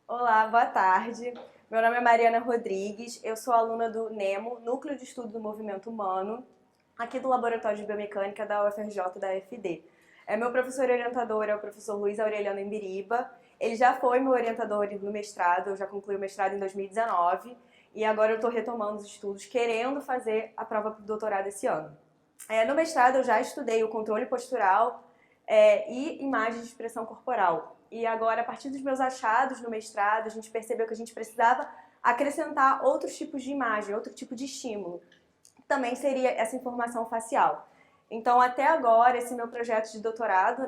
Olá, boa tarde. Meu nome é Mariana Rodrigues, eu sou aluna do NEMO, Núcleo de Estudo do Movimento Humano, aqui do Laboratório de Biomecânica da UFRJ da UFD. Meu professor orientador é o professor Luiz Aureliano Imbiriba. Ele já foi meu orientador no mestrado, eu já concluí o mestrado em 2019 e agora eu estou retomando os estudos, querendo fazer a prova para o doutorado esse ano. No mestrado eu já estudei o controle postural e imagem de expressão corporal. E agora, a partir dos meus achados no mestrado, a gente percebeu que a gente precisava acrescentar outros tipos de imagem, outro tipo de estímulo. Também seria essa informação facial. Então, até agora, esse meu projeto de doutorado,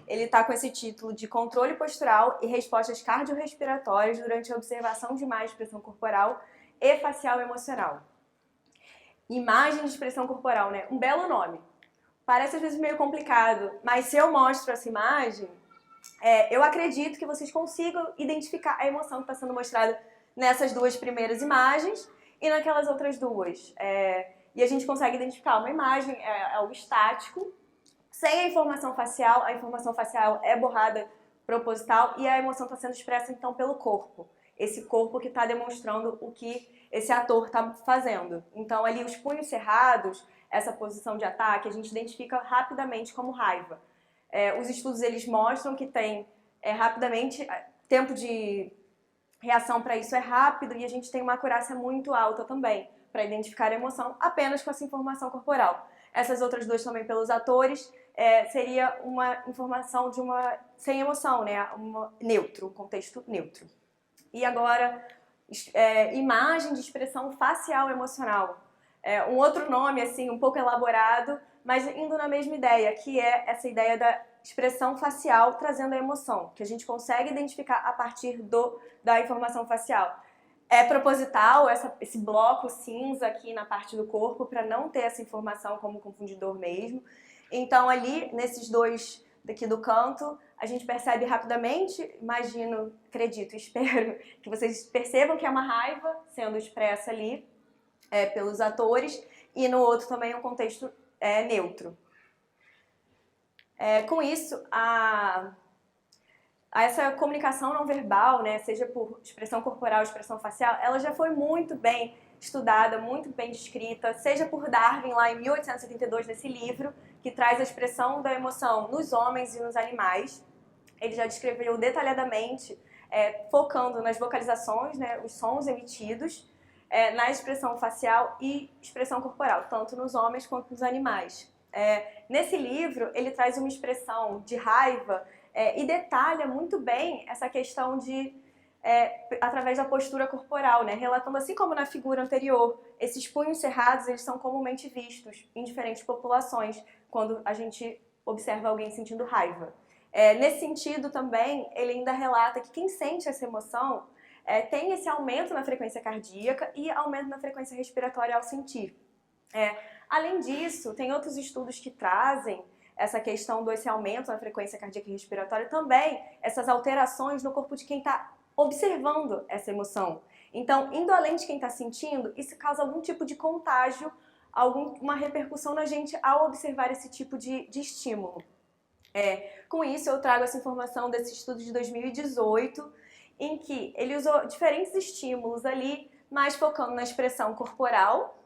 ele está com esse título de Controle Postural e Respostas Cardiorrespiratórias durante a observação de imagem de expressão corporal e facial emocional. Imagem de expressão corporal, Um belo nome. Parece às vezes meio complicado, mas se eu mostro essa imagem, eu acredito que vocês consigam identificar a emoção que está sendo mostrada nessas duas primeiras imagens e naquelas outras duas. E a gente consegue identificar uma imagem, é algo estático, sem a informação facial é borrada proposital e a emoção está sendo expressa então pelo corpo. Esse corpo que está demonstrando o que esse ator está fazendo. Então ali os punhos cerrados, essa posição de ataque, a gente identifica rapidamente como raiva. Os estudos eles mostram que tem rapidamente, tempo de reação para isso é rápido e a gente tem uma acurácia muito alta também para identificar a emoção apenas com essa informação corporal. Essas outras duas também pelos atores, seria uma informação de sem emoção, neutro, um contexto neutro. E agora, imagem de expressão facial emocional. Um outro nome, assim, um pouco elaborado, mas indo na mesma ideia, que é essa ideia da expressão facial trazendo a emoção, que a gente consegue identificar a partir da informação facial. É proposital esse bloco cinza aqui na parte do corpo para não ter essa informação como confundidor mesmo. Então ali, nesses dois daqui do canto, a gente percebe rapidamente, imagino, acredito, espero que vocês percebam que é uma raiva sendo expressa ali pelos atores e no outro também um contexto neutro. Com isso, essa comunicação não verbal, seja por expressão corporal, expressão facial, ela já foi muito bem estudada, muito bem descrita, seja por Darwin lá em 1872 nesse livro, que traz a expressão da emoção nos homens e nos animais. Ele já descreveu detalhadamente, focando nas vocalizações, os sons emitidos, na expressão facial e expressão corporal, tanto nos homens quanto nos animais. Nesse livro, ele traz uma expressão de raiva e detalha muito bem essa questão através da postura corporal, relatando assim como na figura anterior, esses punhos cerrados eles são comumente vistos em diferentes populações quando a gente observa alguém sentindo raiva. Nesse sentido também, ele ainda relata que quem sente essa emoção tem esse aumento na frequência cardíaca e aumento na frequência respiratória ao sentir. Além disso, tem outros estudos que trazem essa questão desse aumento na frequência cardíaca e respiratória, também essas alterações no corpo de quem está observando essa emoção. Então, indo além de quem está sentindo, isso causa algum tipo de contágio, uma repercussão na gente ao observar esse tipo de estímulo. Com isso, eu trago essa informação desse estudo de 2018, em que ele usou diferentes estímulos ali, mas focando na expressão corporal,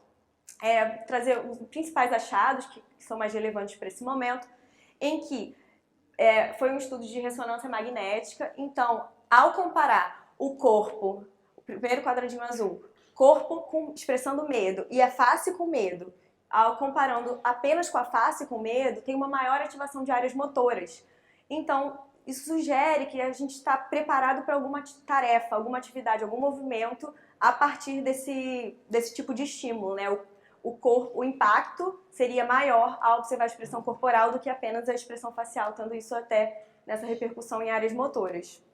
trazer os principais achados que são mais relevantes para esse momento, em que foi um estudo de ressonância magnética. Então, ao comparar o corpo, o primeiro quadradinho azul, corpo expressando medo e a face com medo, comparando apenas com a face com medo, tem uma maior ativação de áreas motoras. Então, isso sugere que a gente está preparado para alguma tarefa, alguma atividade, algum movimento a partir desse tipo de estímulo, o impacto seria maior ao observar a expressão corporal do que apenas a expressão facial, tendo isso até nessa repercussão em áreas motoras.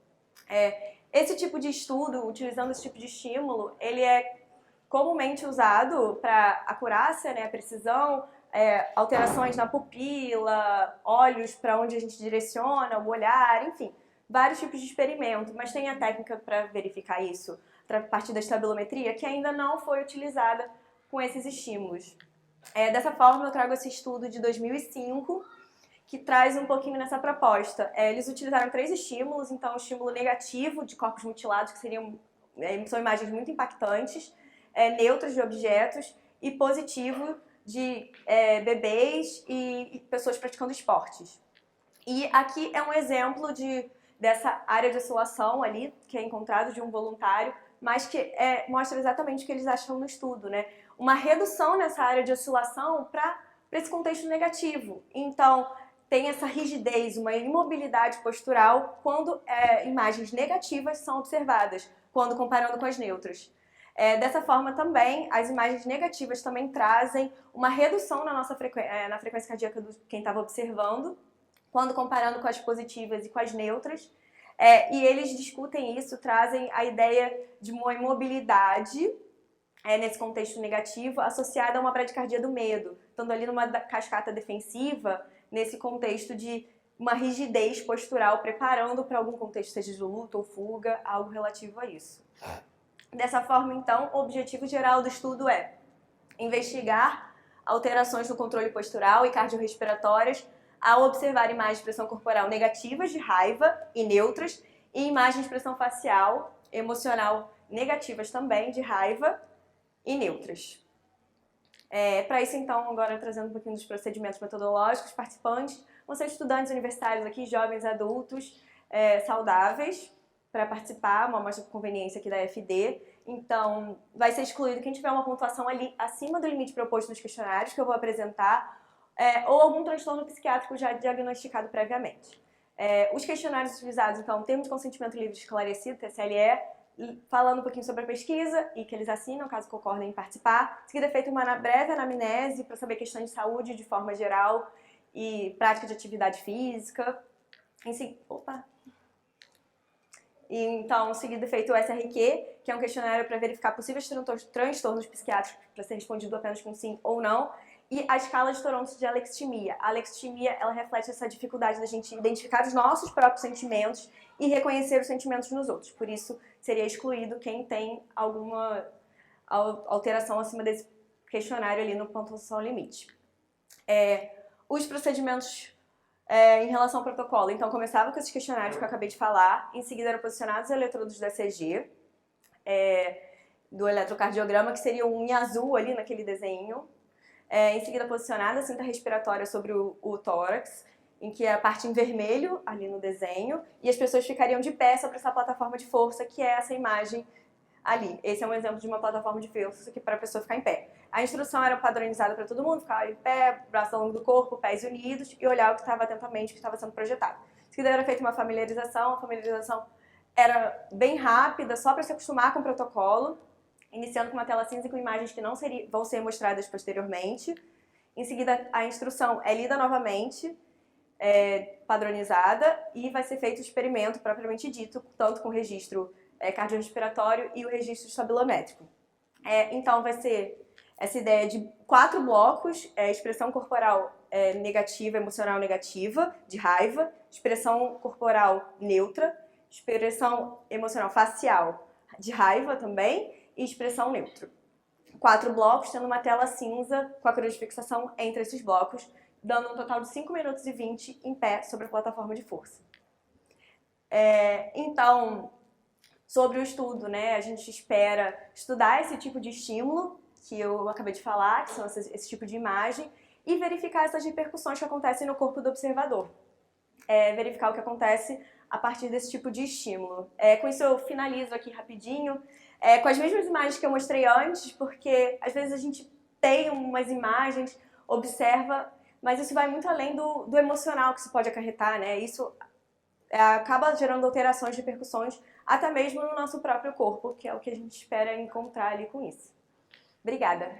Esse tipo de estudo, utilizando esse tipo de estímulo, ele é comumente usado para acurácia, precisão, alterações na pupila, olhos para onde a gente direciona, o olhar, enfim, vários tipos de experimento, mas tem a técnica para verificar isso a partir da estabilometria que ainda não foi utilizada com esses estímulos. Dessa forma, eu trago esse estudo de 2005, que traz um pouquinho nessa proposta. Eles utilizaram 3 estímulos, então o estímulo negativo de corpos mutilados, que são imagens muito impactantes, neutros de objetos, e positivo de bebês e pessoas praticando esportes. E aqui é um exemplo dessa área de oscilação ali, que é encontrado de um voluntário, mas que mostra exatamente o que eles acham no estudo, né? Uma redução nessa área de oscilação para esse contexto negativo. Então, tem essa rigidez, uma imobilidade postural quando imagens negativas são observadas, quando comparando com as neutras. Dessa forma também, as imagens negativas também trazem uma redução na frequência cardíaca de quem estava observando, quando comparando com as positivas e com as neutras. E eles discutem isso, trazem a ideia de uma imobilidade nesse contexto negativo associada a uma bradicardia do medo, estando ali numa cascata defensiva, nesse contexto de uma rigidez postural, preparando para algum contexto, seja de luta ou fuga, algo relativo a isso. Dessa forma, então, o objetivo geral do estudo é investigar alterações no controle postural e cardiorrespiratórias ao observar imagens de expressão corporal negativas de raiva e neutras e imagens de expressão facial, emocional negativas também de raiva e neutras. Para isso, então, agora trazendo um pouquinho dos procedimentos metodológicos, participantes vão ser estudantes universitários aqui, jovens adultos, saudáveis, para participar, uma amostra por conveniência aqui da FD. Então, vai ser excluído quem tiver uma pontuação ali acima do limite proposto nos questionários que eu vou apresentar, ou algum transtorno psiquiátrico já diagnosticado previamente. Os questionários utilizados, então, termo de consentimento livre esclarecido, TSLE, falando um pouquinho sobre a pesquisa e que eles assinam, caso concordem em participar. Em seguida, é feita uma breve anamnese para saber questões de saúde de forma geral e prática de atividade física. Então, em seguida, é feito o SRQ, que é um questionário para verificar possíveis transtornos psiquiátricos, para ser respondido apenas com sim ou não. E a escala de Toronto de alexithymia. A alexithymia, ela reflete essa dificuldade da gente identificar os nossos próprios sentimentos e reconhecer os sentimentos nos outros. Por isso, seria excluído quem tem alguma alteração acima desse questionário ali no pontuação limite. Os procedimentos em relação ao protocolo. Então, começava com esses questionários que eu acabei de falar. Em seguida, eram posicionados os eletrodos do ECG, do eletrocardiograma, que seria um em azul ali naquele desenho. Em seguida, posicionada a cinta respiratória sobre o tórax, em que é a parte em vermelho, ali no desenho, e as pessoas ficariam de pé sobre essa plataforma de força, que é essa imagem ali. Esse é um exemplo de uma plataforma de força que para a pessoa ficar em pé. A instrução era padronizada para todo mundo, ficar em pé, braços ao longo do corpo, pés unidos, e olhar o que estava atentamente, o que estava sendo projetado. Em seguida, era feita uma familiarização. A familiarização era bem rápida, só para se acostumar com o protocolo, iniciando com uma tela cinza com imagens que não vão ser mostradas posteriormente. Em seguida, a instrução é lida novamente, padronizada, e vai ser feito o experimento propriamente dito, tanto com o registro cardiorrespiratório e o registro estabilométrico. Então, vai ser essa ideia de 4 blocos: expressão corporal negativa, emocional negativa, de raiva, expressão corporal neutra, expressão emocional facial, de raiva também, e expressão neutra. 4 blocos, tendo uma tela cinza com a cruz de fixação entre esses blocos, dando um total de 5 minutos e 20 em pé sobre a plataforma de força. Então, sobre o estudo, né, a gente espera estudar esse tipo de estímulo que eu acabei de falar, que são esse tipo de imagem, e verificar essas repercussões que acontecem no corpo do observador. Verificar o que acontece a partir desse tipo de estímulo. Com isso eu finalizo aqui rapidinho, com as mesmas imagens que eu mostrei antes, porque às vezes a gente tem umas imagens, observa, mas isso vai muito além do emocional que isso pode acarretar, né? Isso acaba gerando alterações, repercussões, até mesmo no nosso próprio corpo, que é o que a gente espera encontrar ali com isso. Obrigada!